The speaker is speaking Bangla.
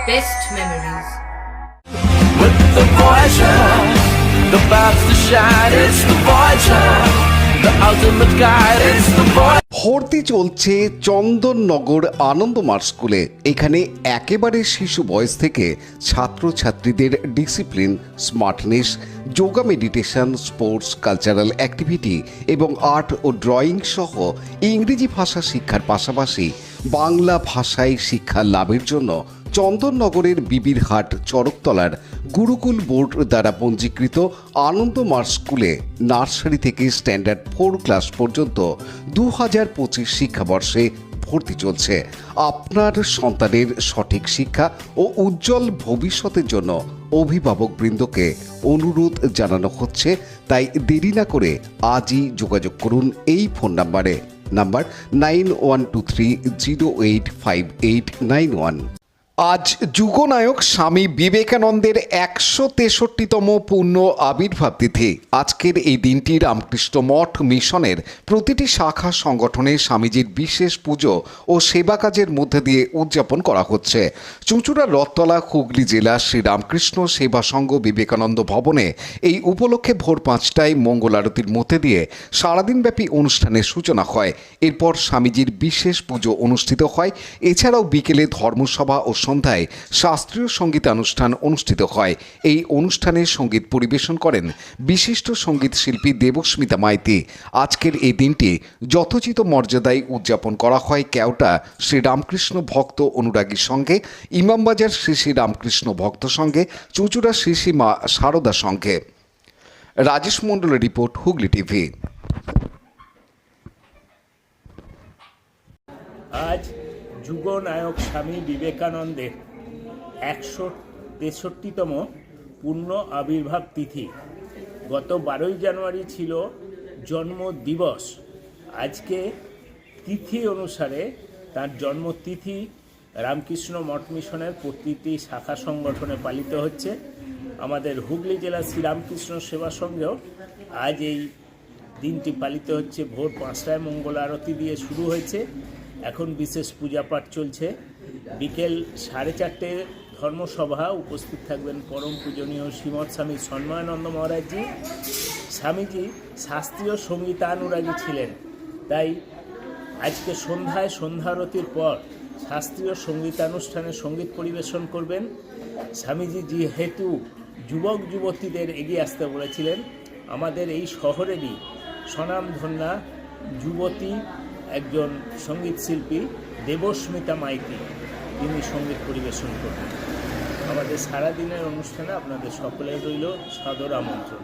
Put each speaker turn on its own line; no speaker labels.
best memories.
With the Voyager, the path to shine, it's the Voyager, the ultimate guide, it's the Voyager.
ভর্তি চলছে চন্দননগর আনন্দমার্গ স্কুলে। এখানে একেবারে শিশু বয়স থেকে ছাত্রছাত্রীদের discipline, smartness, yoga, meditation, sports, cultural activity এবং আর্ট ও ড্রয়িং সহ ইংরেজি ভাষা শিক্ষার পাশাপাশি বাংলা ভাষায় শিক্ষা লাভের জন্য চন্দননগরের বিবিরহাট চড়কতলার গুরুকুল বোর্ড দ্বারা পঞ্জীকৃত আনন্দমার্গ স্কুলে নার্সারি থেকে স্ট্যান্ডার্ড 4 ক্লাস পর্যন্ত 2025 শিক্ষাবর্ষে ভর্তি চলছে। আপনার সন্তানের সঠিক শিক্ষা ও উজ্জ্বল ভবিষ্যতের জন্য অভিভাবকবৃন্দকে অনুরোধ জানানো হচ্ছে, তাই দেরি না করে আজই যোগাযোগ করুন এই ফোন নাম্বারে, নাম্বার 9123085891। আজ যুগনায়ক স্বামী বিবেকানন্দের 163তম পূর্ণ আবির্ভাব তিথি। আজকের এই দিনটি রামকৃষ্ণ মঠ মিশনের প্রতিটি শাখা সংগঠনে স্বামীজির বিশেষ পুজো ও সেবা কাজের মধ্যে দিয়ে উদযাপন করা হচ্ছে। চুঁচুড়া রথতলা, হুগলি জেলা শ্রী রামকৃষ্ণ সেবা সংঘ বিবেকানন্দ ভবনে এই উপলক্ষে ভোর 5টায় মঙ্গল আরতির মধ্যে দিয়ে সারাদিনব্যাপী অনুষ্ঠানের সূচনা হয়। এরপর স্বামীজির বিশেষ পুজো অনুষ্ঠিত হয়। এছাড়াও বিকেলে ধর্মসভা ও সন্ধ্যায় শাস্ত্রীয় সঙ্গীতানুষ্ঠান অনুষ্ঠিত হয়। এই অনুষ্ঠানে সঙ্গীত পরিবেশন করেন বিশিষ্ট সঙ্গীত শিল্পী দেবস্মিতা মাইতি। আজকের এই দিনটি যথোচিত মর্যাদায় উদযাপন করা হয় কেওটা শ্রী রামকৃষ্ণ ভক্ত অনুরাগী সংঘে, ইমামবাজার শ্রী শ্রী রামকৃষ্ণ ভক্ত সংঘে, চুঁচুড়া শ্রী শ্রী মা শারদা সংঘে। রাজেশ মণ্ডলের রিপোর্ট, হুগলি টিভি।
আজ যুগনায়ক স্বামী বিবেকানন্দের 163তম পূর্ণ আবির্ভাব তিথি। গত 12ই জানুয়ারি ছিল জন্মদিবস। আজকে তিথি অনুসারে তার জন্মতিথি রামকৃষ্ণ মঠ মিশনের প্রতিটি শাখা সংগঠনে পালিত হচ্ছে। আমাদের হুগলি জেলা শ্রীরামকৃষ্ণ সেবা সংঘেও আজ এই দিনটি পালিত হচ্ছে। ভোর 5টায় মঙ্গল আরতি দিয়ে শুরু হয়েছে। এখন বিশেষ পূজাপাঠ চলছে। বিকেল 4:30 ধর্মসভা। উপস্থিত থাকবেন পরম পূজনীয় শ্রীমৎ স্বামী সন্ময়ানন্দ মহারাজজি। স্বামীজি শাস্ত্রীয় সঙ্গীতানুরাগী ছিলেন, তাই আজকে সন্ধ্যায় সন্ধ্যারতির পর শাস্ত্রীয় সঙ্গীতানুষ্ঠানে সঙ্গীত পরিবেশন করবেন। স্বামীজি যেহেতু যুবক যুবতীদের এগিয়ে আসতে বলেছিলেন, আমাদের এই শহরেরই স্বনামধন্যা যুবতী একজন সঙ্গীত শিল্পী দেবস্মিতা মাইতি, তিনি সঙ্গীত পরিবেশন করবেন। আমাদের সারাদিনের অনুষ্ঠানে আপনাদের সকলের রইল সাদর আমন্ত্রণ।